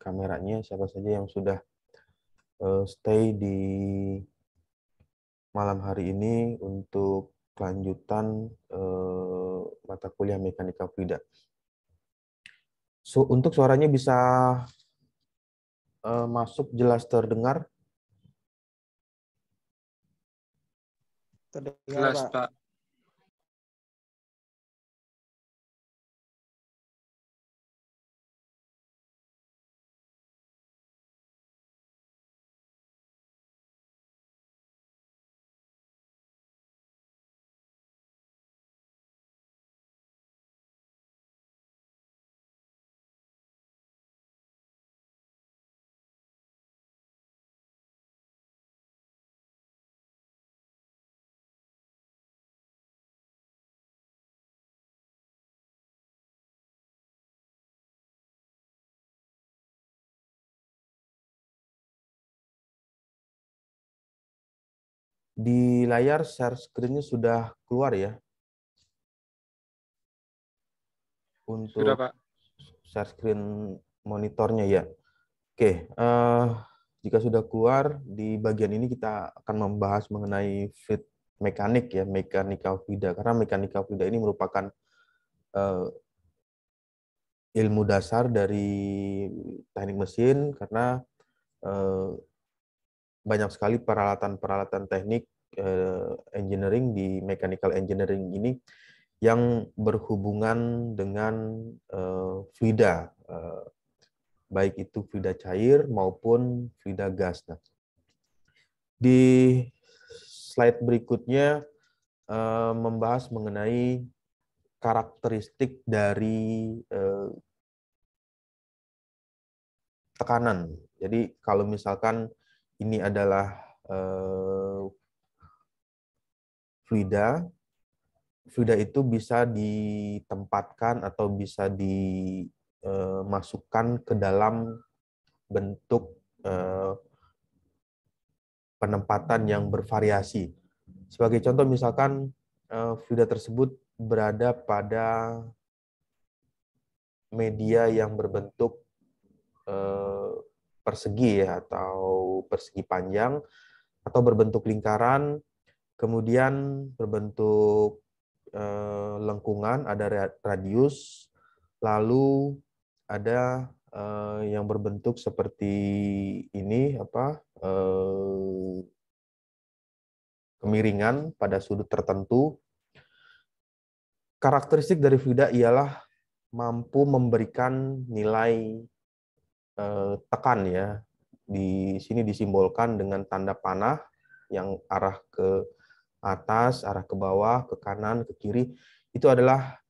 kameranya, siapa saja yang sudah stay di malam hari ini untuk kelanjutan mata kuliah mekanika fluida. So, untuk suaranya bisa masuk jelas terdengar? Terdengar, Jelas, Pak. Pak. Di layar share screen-nya sudah keluar ya? Sudah, Untuk Pak. share screen monitornya ya. Oke, jika sudah keluar, di bagian ini kita akan membahas mengenai fluid mekanik ya, mechanical fluida. Karena mechanical fluida ini merupakan ilmu dasar dari teknik mesin, karena banyak sekali peralatan-peralatan teknik engineering di mechanical engineering ini yang berhubungan dengan fluida, baik itu fluida cair maupun fluida gas. Nah, di slide berikutnya membahas mengenai karakteristik dari tekanan. Jadi kalau misalkan ini adalah fluida, fluida itu bisa ditempatkan atau bisa dimasukkan ke dalam bentuk penempatan yang bervariasi. Sebagai contoh misalkan fluida tersebut berada pada media yang berbentuk persegi ya, atau persegi panjang, atau berbentuk lingkaran, kemudian berbentuk lengkungan, ada radius, lalu ada yang berbentuk seperti ini, kemiringan pada sudut tertentu. Karakteristik dari fluida ialah mampu memberikan nilai tekan ya. Di sini disimbolkan dengan tanda panah yang arah ke atas, arah ke bawah, ke kanan, ke kiri. Itu adalah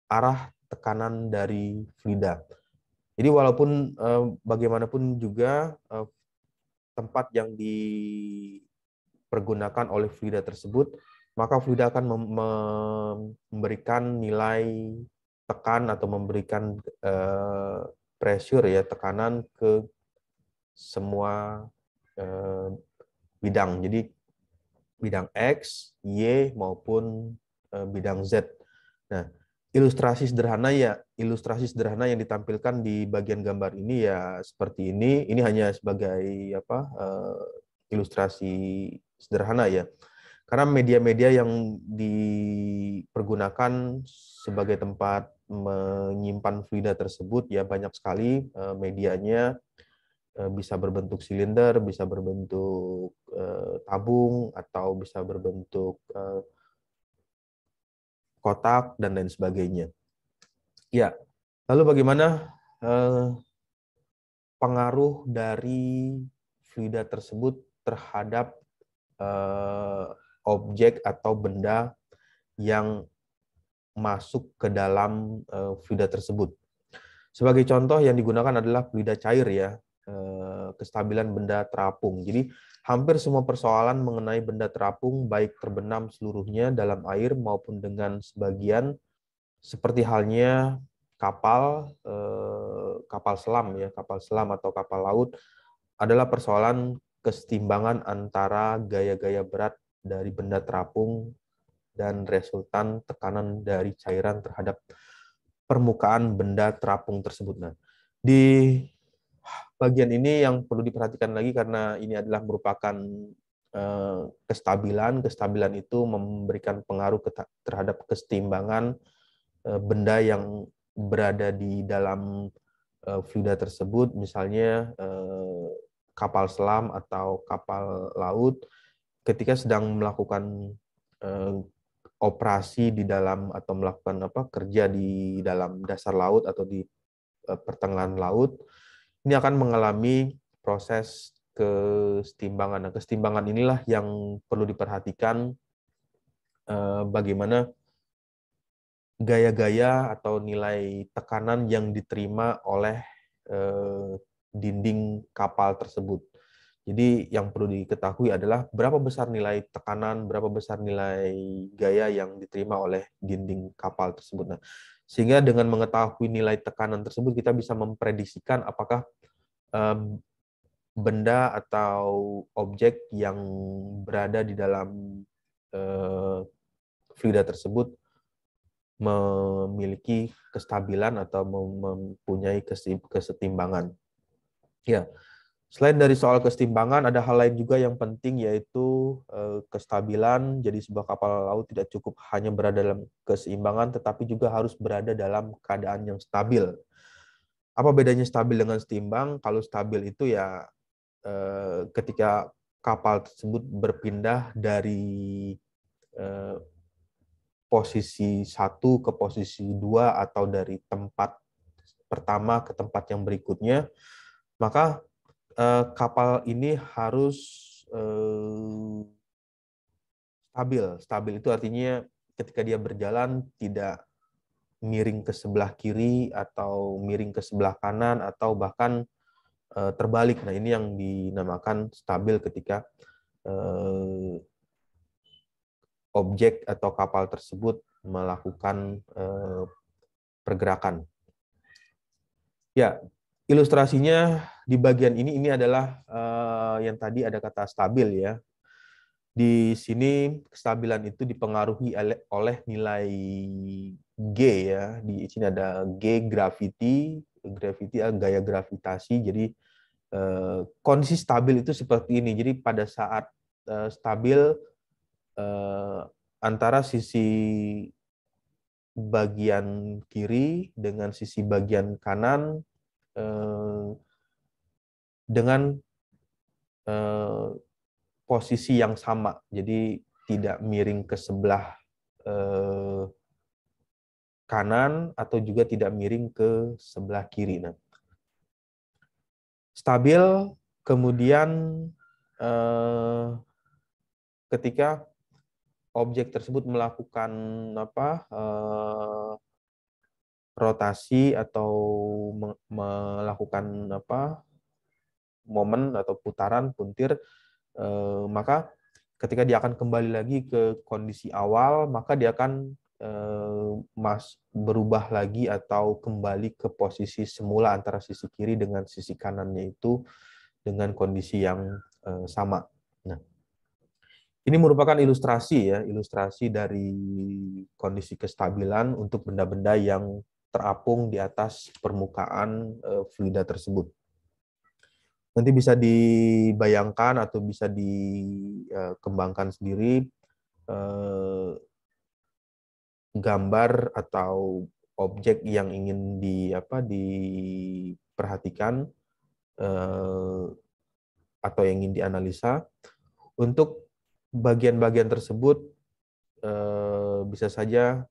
arah tekanan dari fluida. Jadi walaupun bagaimanapun juga tempat yang dipergunakan oleh fluida tersebut, maka fluida akan memberikan nilai tekan atau memberikan pressure ya, tekanan ke semua bidang. Jadi bidang X, Y maupun bidang Z. Nah, ilustrasi sederhana yang ditampilkan di bagian gambar ini ya seperti ini. Ini hanya sebagai ilustrasi sederhana ya. Karena media-media yang dipergunakan sebagai tempat menyimpan fluida tersebut ya banyak sekali medianya, bisa berbentuk silinder, bisa berbentuk tabung, atau bisa berbentuk kotak, dan lain sebagainya. Ya, lalu bagaimana pengaruh dari fluida tersebut terhadap objek atau benda yang masuk ke dalam fluida tersebut. Sebagai contoh yang digunakan adalah fluida cair ya, kestabilan benda terapung. Jadi hampir semua persoalan mengenai benda terapung, baik terbenam seluruhnya dalam air maupun dengan sebagian, seperti halnya kapal, kapal selam ya, kapal selam atau kapal laut, adalah persoalan kesetimbangan antara gaya-gaya berat dari benda terapung dan resultan tekanan dari cairan terhadap permukaan benda terapung tersebut. Nah, Di bagian ini yang perlu diperhatikan lagi karena ini adalah merupakan kestabilan. Kestabilan itu memberikan pengaruh terhadap keseimbangan benda yang berada di dalam fluida tersebut, misalnya kapal selam atau kapal laut ketika sedang melakukan operasi di dalam atau melakukan kerja di dalam dasar laut atau di pertengahan laut, ini akan mengalami proses kesetimbangan. Nah, kesetimbangan inilah yang perlu diperhatikan bagaimana gaya-gaya atau nilai tekanan yang diterima oleh dinding kapal tersebut. Jadi yang perlu diketahui adalah berapa besar nilai tekanan, berapa besar nilai gaya yang diterima oleh dinding kapal tersebut. Nah, sehingga dengan mengetahui nilai tekanan tersebut kita bisa memprediksikan apakah benda atau objek yang berada di dalam fluida tersebut memiliki kestabilan atau mempunyai kesetimbangan. Ya, selain dari soal kesetimbangan, ada hal lain juga yang penting yaitu kestabilan. Jadi sebuah kapal laut tidak cukup hanya berada dalam keseimbangan, tetapi juga harus berada dalam keadaan yang stabil. Apa bedanya stabil dengan seimbang? Kalau stabil itu ya ketika kapal tersebut berpindah dari posisi 1 ke posisi 2 atau dari tempat pertama ke tempat yang berikutnya, maka kapal ini harus stabil. Stabil itu artinya ketika dia berjalan tidak miring ke sebelah kiri atau miring ke sebelah kanan atau bahkan terbalik. Nah, ini yang dinamakan stabil ketika objek atau kapal tersebut melakukan pergerakan. Ya, ilustrasinya di bagian ini adalah yang tadi ada kata stabil ya. Di sini kestabilan itu dipengaruhi oleh nilai G ya. Di sini ada G gravity gaya gravitasi. Jadi kondisi stabil itu seperti ini. Jadi pada saat stabil antara sisi bagian kiri dengan sisi bagian kanan dengan posisi yang sama, jadi tidak miring ke sebelah kanan atau juga tidak miring ke sebelah kiri. Nah, stabil kemudian ketika objek tersebut melakukan rotasi atau melakukan momen atau putaran puntir, maka ketika dia akan kembali lagi ke kondisi awal, maka dia akan berubah lagi atau kembali ke posisi semula antara sisi kiri dengan sisi kanannya itu dengan kondisi yang sama. Nah, ini merupakan ilustrasi dari kondisi kestabilan untuk benda-benda yang terapung di atas permukaan fluida tersebut. Nanti bisa dibayangkan atau bisa dikembangkan sendiri gambar atau objek yang ingin diperhatikan atau yang ingin dianalisa. Untuk bagian-bagian tersebut bisa saja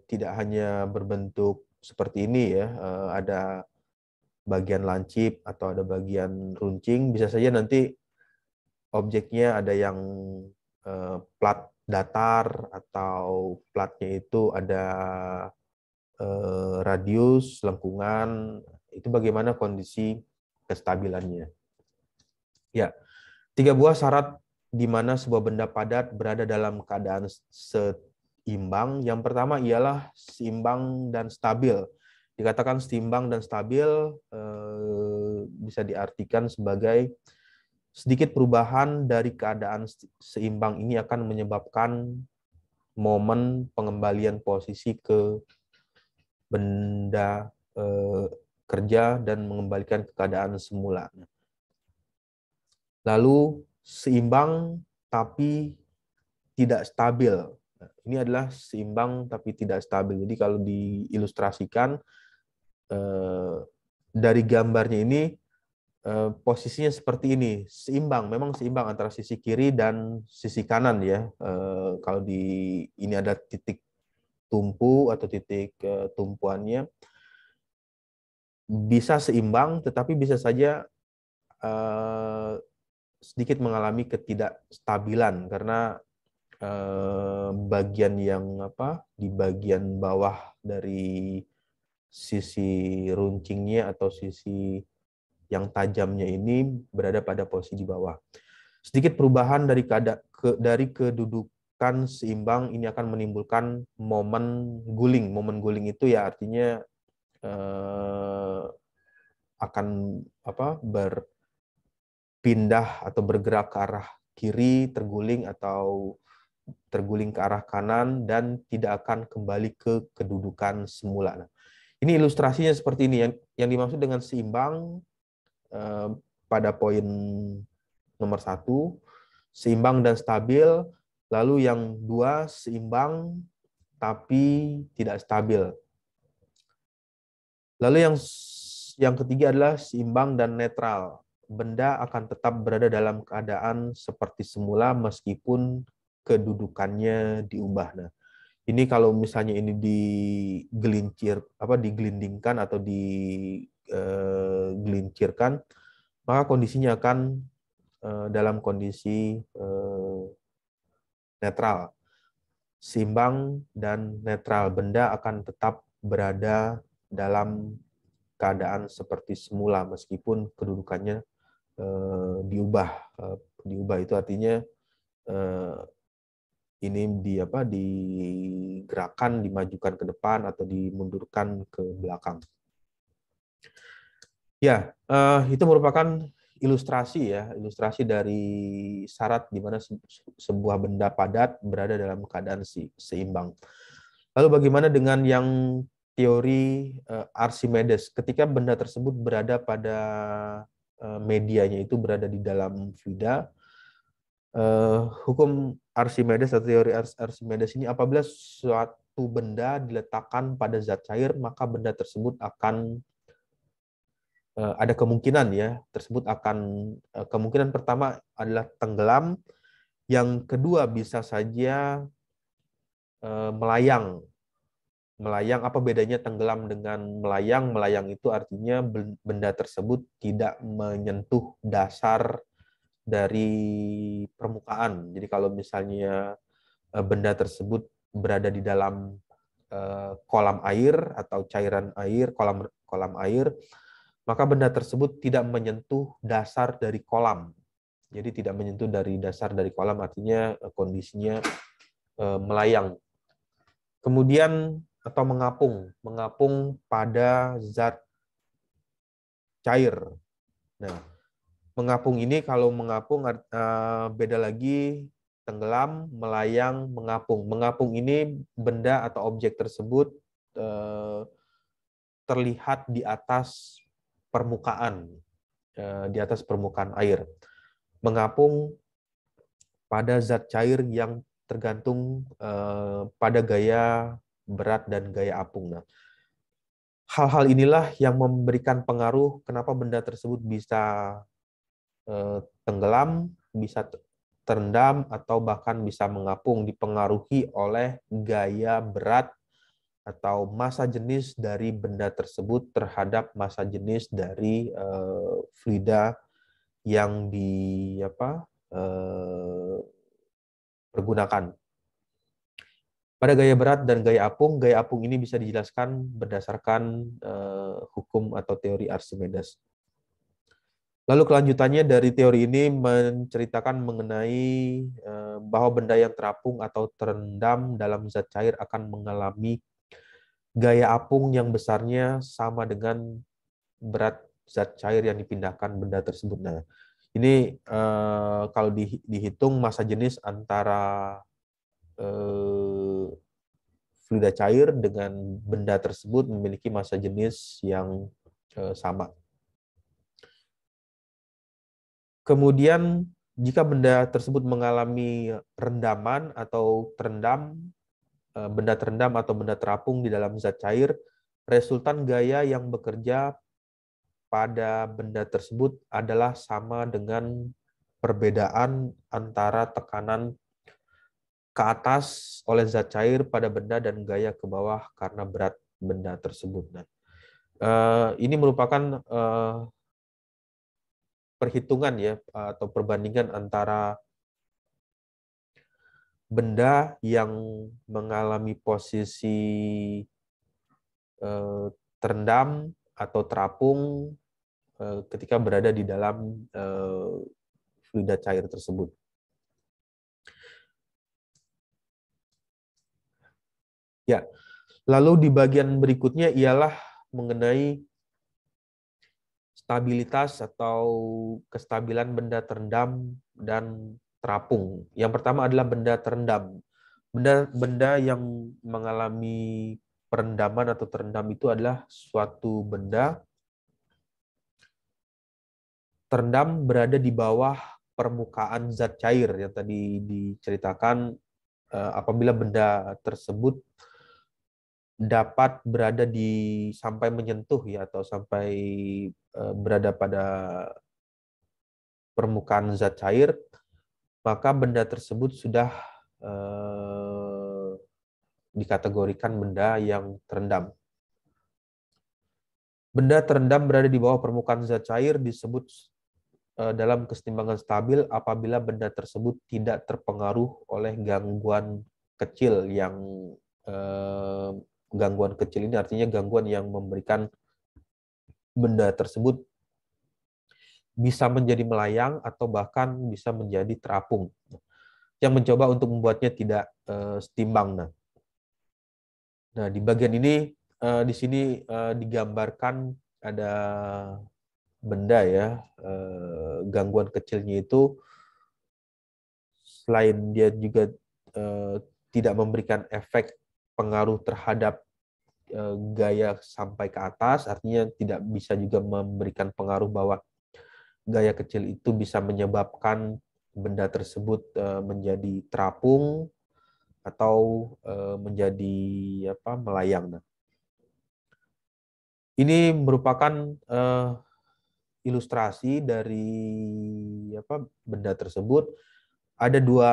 tidak hanya berbentuk seperti ini ya, ada bagian lancip atau ada bagian runcing, bisa saja nanti objeknya ada yang plat datar atau platnya itu ada radius, lengkungan, itu bagaimana kondisi kestabilannya. Ya, 3 buah syarat di mana sebuah benda padat berada dalam keadaan seimbang. Yang pertama ialah seimbang dan stabil. Dikatakan seimbang dan stabil bisa diartikan sebagai sedikit perubahan dari keadaan seimbang ini akan menyebabkan momen pengembalian posisi ke benda bekerja dan mengembalikan ke keadaan semula. Lalu seimbang tapi tidak stabil. Nah, ini adalah seimbang tapi tidak stabil. Jadi kalau diilustrasikan dari gambarnya ini, posisinya seperti ini, seimbang, memang seimbang antara sisi kiri dan sisi kanan ya. Kalau ini ada titik tumpu atau titik tumpuannya, bisa seimbang, tetapi bisa saja sedikit mengalami ketidakstabilan karena bagian yang di bagian bawah dari sisi runcingnya atau sisi yang tajamnya ini berada pada posisi di bawah. Sedikit perubahan dari kedudukan seimbang ini akan menimbulkan momen guling. Momen guling itu ya artinya akan berpindah atau bergerak ke arah kiri, terguling atau terguling ke arah kanan dan tidak akan kembali ke kedudukan semula. Nah, ini ilustrasinya seperti ini. Yang dimaksud dengan seimbang pada poin nomor 1, seimbang dan stabil. Lalu yang 2, seimbang tapi tidak stabil. Lalu yang ketiga adalah seimbang dan netral. Benda akan tetap berada dalam keadaan seperti semula meskipun kedudukannya diubah. Nah, ini kalau misalnya ini digelindingkan atau digelincirkan, maka kondisinya akan dalam kondisi netral. Seimbang dan netral, benda akan tetap berada dalam keadaan seperti semula meskipun kedudukannya diubah. Diubah itu artinya ini digerakkan, dimajukan ke depan atau dimundurkan ke belakang. Ya, itu merupakan ilustrasi ya, ilustrasi dari syarat di mana sebuah benda padat berada dalam keadaan seimbang. Lalu bagaimana dengan yang teori Archimedes? Ketika benda tersebut berada pada medianya itu berada di dalam fluida, hukum Archimedes atau teori Archimedes ini, apabila suatu benda diletakkan pada zat cair, maka benda tersebut akan ada kemungkinan ya, kemungkinan pertama adalah tenggelam, yang kedua bisa saja melayang. Melayang, apa bedanya tenggelam dengan melayang? Melayang itu artinya benda tersebut tidak menyentuh dasar dari permukaan. Jadi kalau misalnya benda tersebut berada di dalam kolam air atau cairan air, kolam air, maka benda tersebut tidak menyentuh dasar dari kolam. Jadi tidak menyentuh dari dasar dari kolam, artinya kondisinya melayang. Kemudian atau mengapung pada zat cair. Nah, mengapung ini kalau mengapung beda lagi, tenggelam, melayang, mengapung. Mengapung ini benda atau objek tersebut terlihat di atas permukaan air. Mengapung pada zat cair yang tergantung pada gaya berat dan gaya apung. Nah, hal-hal inilah yang memberikan pengaruh kenapa benda tersebut bisa tenggelam, bisa terendam, atau bahkan bisa mengapung, dipengaruhi oleh gaya berat atau massa jenis dari benda tersebut terhadap massa jenis dari fluida yang dipergunakan. Pada gaya berat dan gaya apung ini bisa dijelaskan berdasarkan hukum atau teori Archimedes. Lalu kelanjutannya dari teori ini menceritakan mengenai bahwa benda yang terapung atau terendam dalam zat cair akan mengalami gaya apung yang besarnya sama dengan berat zat cair yang dipindahkan benda tersebut. Nah, ini kalau dihitung massa jenis antara fluida cair dengan benda tersebut memiliki massa jenis yang sama. Kemudian jika benda tersebut mengalami rendaman atau terendam, benda terendam atau benda terapung di dalam zat cair, resultan gaya yang bekerja pada benda tersebut adalah sama dengan perbedaan antara tekanan ke atas oleh zat cair pada benda dan gaya ke bawah karena berat benda tersebut. Nah, ini merupakan perhitungan ya atau perbandingan antara benda yang mengalami posisi terendam atau terapung ketika berada di dalam fluida cair tersebut. Ya, lalu di bagian berikutnya ialah mengenai stabilitas atau kestabilan benda terendam dan terapung. Yang pertama adalah benda terendam. Benda yang mengalami perendaman atau terendam itu adalah suatu benda terendam berada di bawah permukaan zat cair yang tadi diceritakan. Apabila benda tersebut dapat berada di sampai menyentuh ya atau sampai berada pada permukaan zat cair, maka benda tersebut sudah dikategorikan benda yang terendam. Benda terendam berada di bawah permukaan zat cair disebut dalam keseimbangan stabil apabila benda tersebut tidak terpengaruh oleh gangguan kecil yang gangguan kecil ini artinya gangguan yang memberikan benda tersebut bisa menjadi melayang atau bahkan bisa menjadi terapung yang mencoba untuk membuatnya tidak setimbang. Nah, di bagian ini di sini digambarkan ada benda ya, gangguan kecilnya itu selain dia juga tidak memberikan efek pengaruh terhadap gaya sampai ke atas, artinya tidak bisa juga memberikan pengaruh bahwa gaya kecil itu bisa menyebabkan benda tersebut menjadi terapung atau menjadi melayang. Nah, ini merupakan ilustrasi dari benda tersebut. Ada dua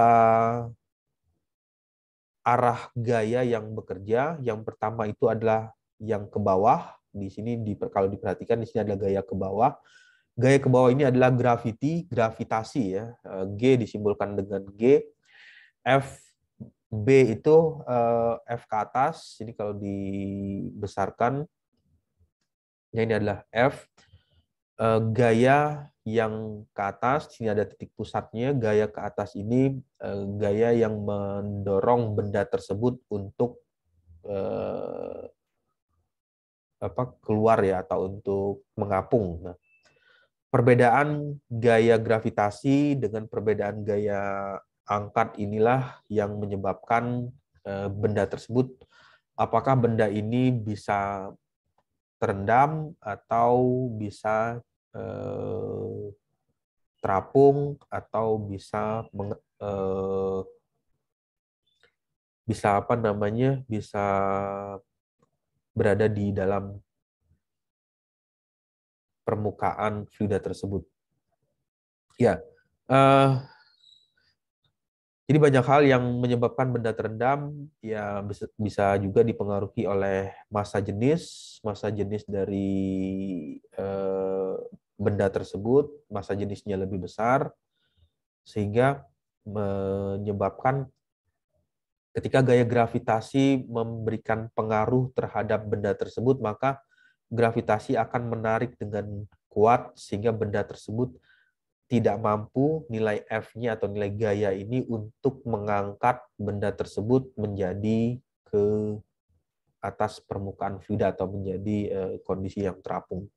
arah gaya yang bekerja. Yang pertama itu adalah yang ke bawah. Di sini kalau diperhatikan di sini adalah gaya ke bawah. Gaya ke bawah ini adalah gravitasi ya. G disimbolkan dengan G. F B itu F ke atas. Ini kalau dibesarkan ya ini adalah F. Gaya yang ke atas, sini ada titik pusatnya, gaya ke atas ini gaya yang mendorong benda tersebut untuk keluar ya atau untuk mengapung. Nah, perbedaan gaya gravitasi dengan perbedaan gaya angkat inilah yang menyebabkan benda tersebut apakah benda ini bisa terendam atau bisa terapung atau bisa bisa berada di dalam permukaan fluida tersebut. Ya, jadi banyak hal yang menyebabkan benda terendam ya bisa juga dipengaruhi oleh massa jenis dari benda tersebut, massa jenisnya lebih besar sehingga menyebabkan ketika gaya gravitasi memberikan pengaruh terhadap benda tersebut, maka gravitasi akan menarik dengan kuat sehingga benda tersebut tidak mampu nilai F-nya atau nilai gaya ini untuk mengangkat benda tersebut menjadi ke atas permukaan fluida atau menjadi kondisi yang terapung.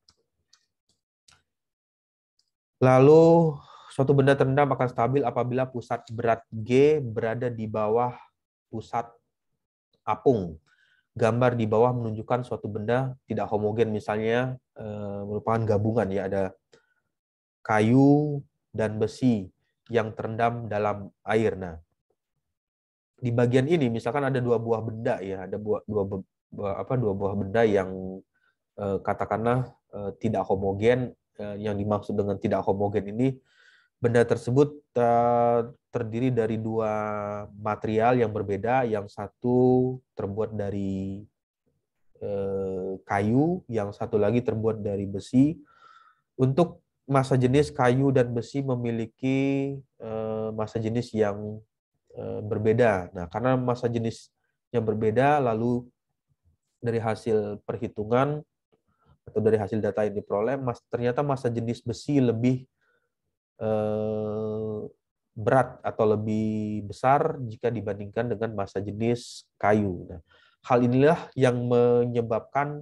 Lalu suatu benda terendam akan stabil apabila pusat berat G berada di bawah pusat apung. Gambar di bawah menunjukkan suatu benda tidak homogen, misalnya merupakan gabungan ya, ada kayu dan besi yang terendam dalam air. Nah, di bagian ini misalkan ada dua buah benda ya, ada dua buah benda yang katakanlah tidak homogen. Yang dimaksud dengan tidak homogen ini, benda tersebut terdiri dari dua material yang berbeda, yang satu terbuat dari kayu, yang satu lagi terbuat dari besi. Untuk massa jenis, kayu dan besi memiliki massa jenis yang berbeda. Nah, karena massa jenisnya berbeda, lalu dari hasil perhitungan atau dari hasil data yang diperoleh, ternyata massa jenis besi lebih berat atau lebih besar jika dibandingkan dengan massa jenis kayu. Nah, hal inilah yang menyebabkan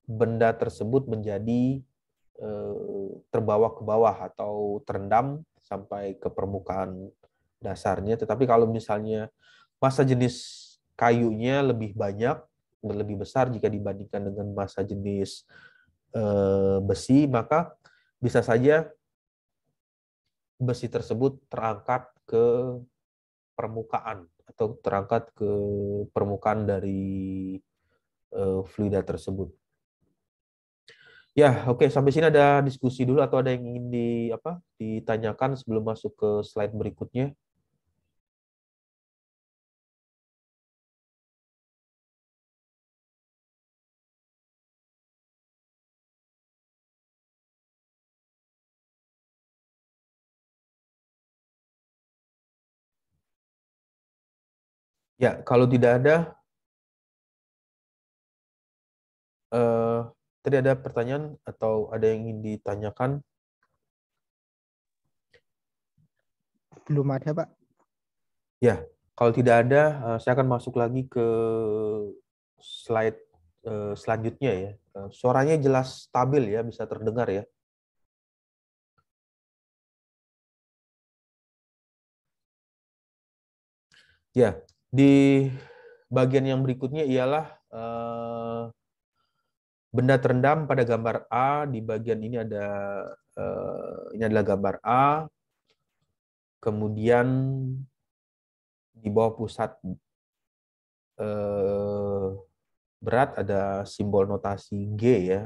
benda tersebut menjadi terbawa ke bawah atau terendam sampai ke permukaan dasarnya. Tetapi kalau misalnya massa jenis kayunya lebih banyak, lebih besar jika dibandingkan dengan massa jenis besi, maka bisa saja besi tersebut terangkat ke permukaan atau terangkat ke permukaan dari fluida tersebut. Ya, oke, sampai sini ada diskusi dulu atau ada yang ingin ditanyakan sebelum masuk ke slide berikutnya? Ya, kalau tidak ada, eh, tadi ada pertanyaan atau ada yang ingin ditanyakan? Belum ada, Pak. Ya, kalau tidak ada, saya akan masuk lagi ke slide selanjutnya ya. Suaranya jelas stabil ya, bisa terdengar ya. Ya, di bagian yang berikutnya ialah benda terendam pada gambar A. Di bagian ini ada ini adalah gambar A. Kemudian di bawah pusat berat ada simbol notasi G ya.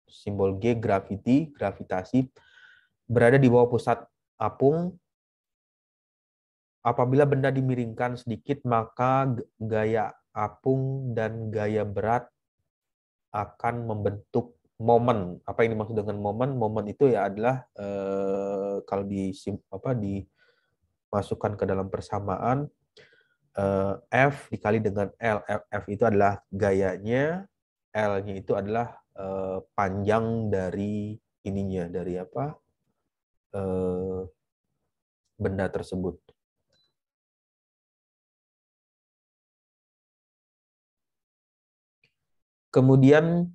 Simbol G, gravitasi berada di bawah pusat apung. Apabila benda dimiringkan sedikit, maka gaya apung dan gaya berat akan membentuk momen. Apa yang dimaksud dengan momen? Momen itu ya adalah kalau dimasukkan ke dalam persamaan, F dikali dengan L. F itu adalah gayanya, L-nya itu adalah panjang dari ininya, dari benda tersebut. Kemudian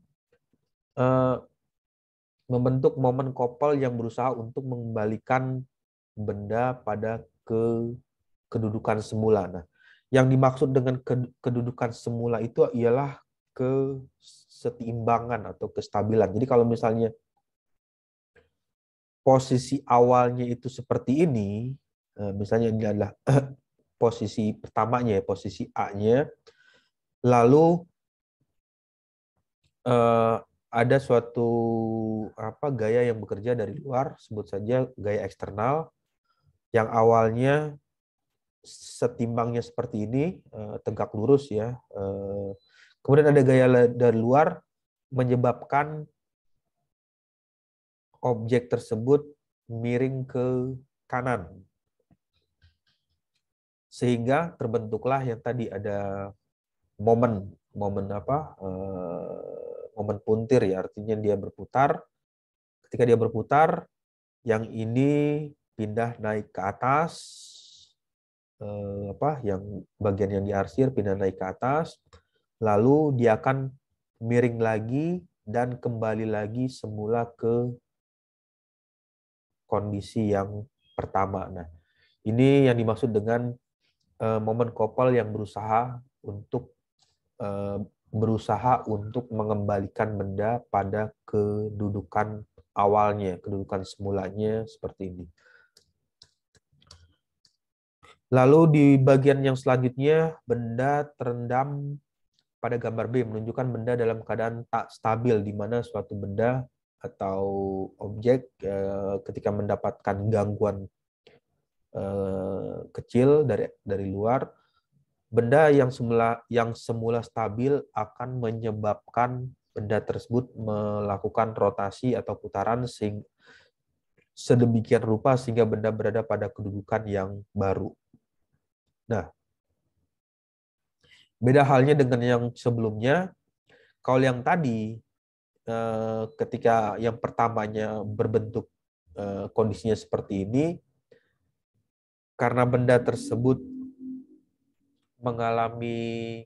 membentuk momen couple yang berusaha untuk mengembalikan benda pada kedudukan semula. Nah, yang dimaksud dengan kedudukan semula itu ialah keseimbangan atau kestabilan. Jadi kalau misalnya posisi awalnya itu seperti ini, misalnya ini adalah posisi pertamanya, posisi A-nya, lalu ada suatu gaya yang bekerja dari luar, sebut saja gaya eksternal, yang awalnya setimbangnya seperti ini, tegak lurus ya. Kemudian ada gaya dari luar menyebabkan objek tersebut miring ke kanan. Sehingga terbentuklah yang tadi ada momen puntir ya, artinya dia berputar. Ketika dia berputar, yang ini pindah naik ke atas, yang bagian yang diarsir pindah naik ke atas, lalu dia akan miring lagi dan kembali lagi semula ke kondisi yang pertama. Nah, ini yang dimaksud dengan momen couple yang berusaha untuk berusaha untuk mengembalikan benda pada kedudukan awalnya, kedudukan semulanya seperti ini. Lalu di bagian yang selanjutnya, benda terendam pada gambar B menunjukkan benda dalam keadaan tak stabil, di mana suatu benda atau objek ketika mendapatkan gangguan kecil dari luar, benda yang semula stabil akan menyebabkan benda tersebut melakukan rotasi atau putaran sedemikian rupa sehingga benda berada pada kedudukan yang baru. Nah, beda halnya dengan yang sebelumnya. Kalau yang tadi, ketika yang pertamanya berbentuk kondisinya seperti ini, karena benda tersebut mengalami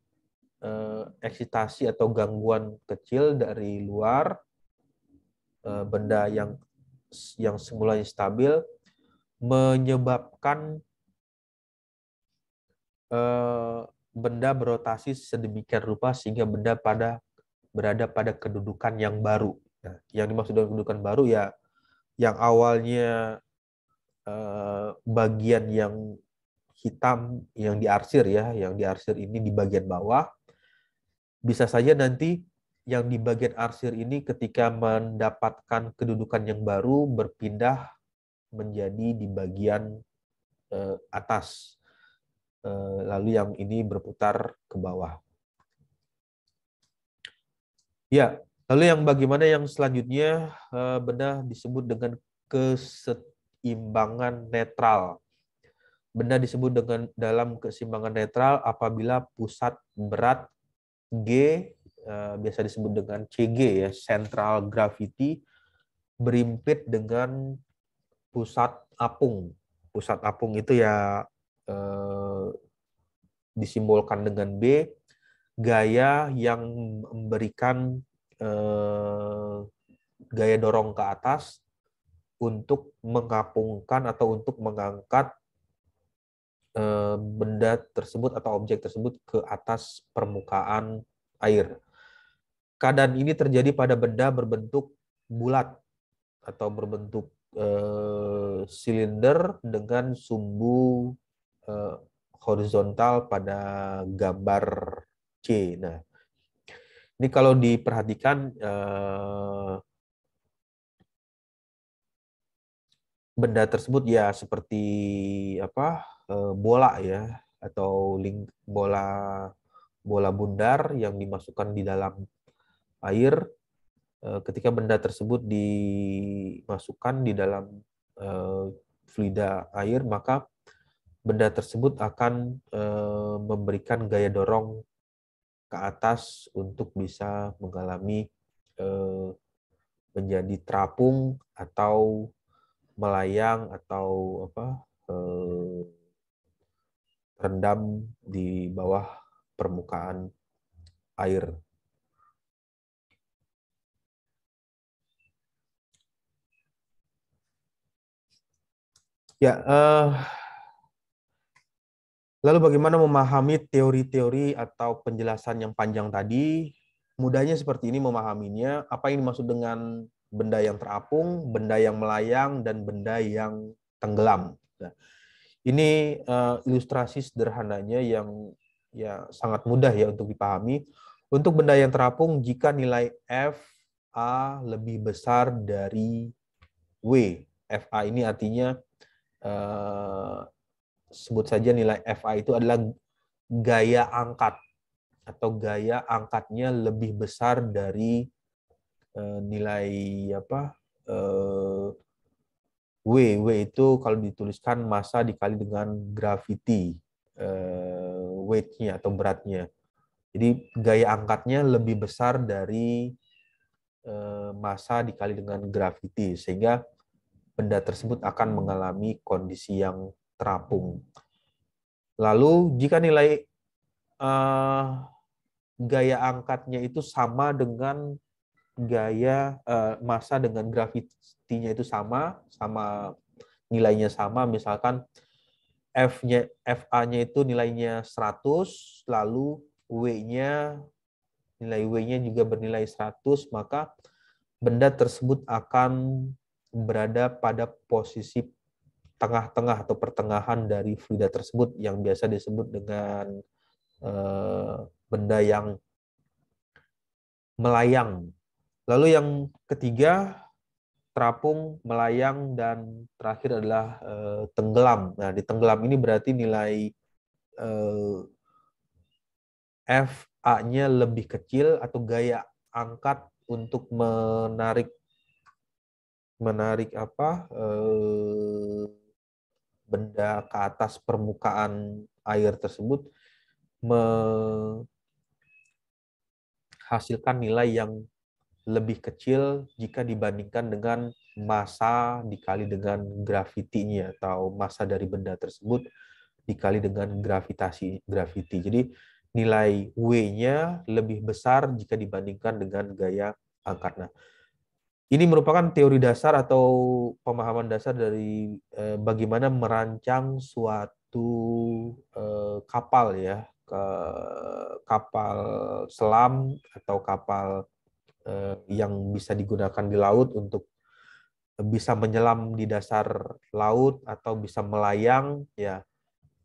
eksitasi atau gangguan kecil dari luar, benda yang semulanya stabil menyebabkan benda berotasi sedemikian rupa sehingga benda berada pada kedudukan yang baru. Nah, yang dimaksud dengan kedudukan baru ya yang awalnya bagian yang hitam yang diarsir ya, yang diarsir ini di bagian bawah, bisa saja nanti yang di bagian arsir ini ketika mendapatkan kedudukan yang baru berpindah menjadi di bagian atas. Lalu yang ini berputar ke bawah. Ya, lalu yang bagaimana yang selanjutnya, benda disebut dengan keseimbangan netral. Benda disebut dengan dalam keseimbangan netral apabila pusat berat G, biasa disebut dengan CG ya, central gravity, berimpit dengan pusat apung. Pusat apung itu ya disimbolkan dengan B, gaya yang memberikan gaya dorong ke atas untuk mengapungkan atau untuk mengangkat benda tersebut atau objek tersebut ke atas permukaan air. Keadaan ini terjadi pada benda berbentuk bulat atau berbentuk silinder dengan sumbu horizontal pada gambar C. Nah, ini kalau diperhatikan benda tersebut ya seperti apa, bola ya, atau bola bundar yang dimasukkan di dalam air. Ketika benda tersebut dimasukkan di dalam fluida air, maka benda tersebut akan memberikan gaya dorong ke atas untuk bisa mengalami menjadi terapung atau melayang atau apa, terendam di bawah permukaan air. Ya, lalu bagaimana memahami teori-teori atau penjelasan yang panjang tadi? Mudahnya seperti ini memahaminya. Apa yang dimaksud dengan benda yang terapung, benda yang melayang, dan benda yang tenggelam. Nah, ini ilustrasi sederhananya yang ya sangat mudah ya untuk dipahami. Untuk benda yang terapung, jika nilai FA lebih besar dari W. FA ini artinya sebut saja nilai FA itu adalah gaya angkat atau gaya angkatnya lebih besar dari nilai apa, W. W itu kalau dituliskan massa dikali dengan gravity, weight-nya atau beratnya. Jadi gaya angkatnya lebih besar dari massa dikali dengan gravity, sehingga benda tersebut akan mengalami kondisi yang terapung. Lalu jika nilai gaya angkatnya itu sama dengan gaya massa dengan gravity-nya itu sama nilainya sama, misalkan FA-nya itu nilainya 100, lalu W-nya nilai W-nya juga bernilai 100, maka benda tersebut akan berada pada posisi tengah-tengah atau pertengahan dari fluida tersebut yang biasa disebut dengan benda yang melayang. Lalu yang ketiga, terapung, melayang, dan terakhir adalah tenggelam. Nah, di tenggelam ini berarti nilai FA-nya lebih kecil atau gaya angkat untuk menarik benda ke atas permukaan air tersebut menghasilkan nilai yang lebih kecil jika dibandingkan dengan massa dikali dengan gravitinya atau massa dari benda tersebut dikali dengan gravitasi. Jadi nilai W-nya lebih besar jika dibandingkan dengan gaya angkat. Nah, ini merupakan teori dasar atau pemahaman dasar dari bagaimana merancang suatu kapal ya, kapal selam atau kapal yang bisa digunakan di laut untuk bisa menyelam di dasar laut atau bisa melayang ya.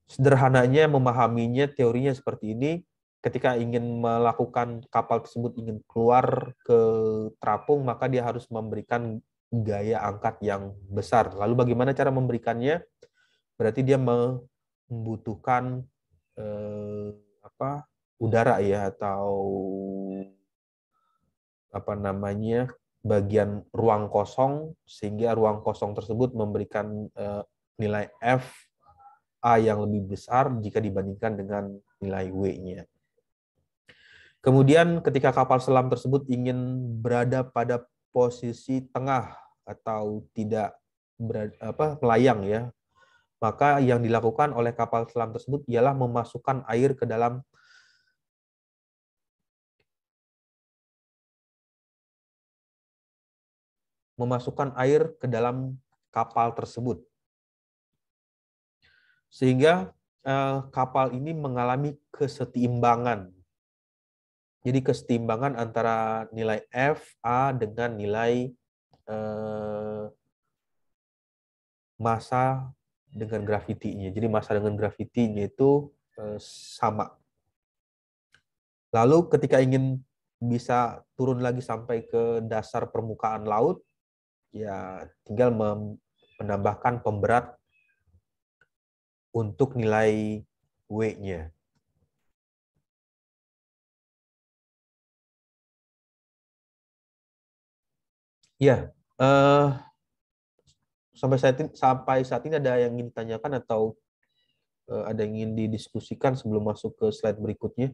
Sederhananya memahaminya teorinya seperti ini, ketika ingin melakukan kapal tersebut ingin keluar ke terapung, maka dia harus memberikan gaya angkat yang besar. Lalu bagaimana cara memberikannya? Berarti dia membutuhkan udara ya, atau bagian ruang kosong, sehingga ruang kosong tersebut memberikan nilai F A yang lebih besar jika dibandingkan dengan nilai W-nya. Kemudian ketika kapal selam tersebut ingin berada pada posisi tengah atau tidak melayang ya, maka yang dilakukan oleh kapal selam tersebut ialah memasukkan air ke dalam kapal tersebut. Sehingga kapal ini mengalami kesetimbangan. Jadi kesetimbangan antara nilai F, A dengan nilai massa dengan gravitinya. Jadi massa dengan gravitinya itu sama. Lalu ketika ingin bisa turun lagi sampai ke dasar permukaan laut, ya tinggal menambahkan pemberat untuk nilai W-nya. Ya, sampai saat ini ada yang ingin ditanyakan atau ada yang ingin didiskusikan sebelum masuk ke slide berikutnya?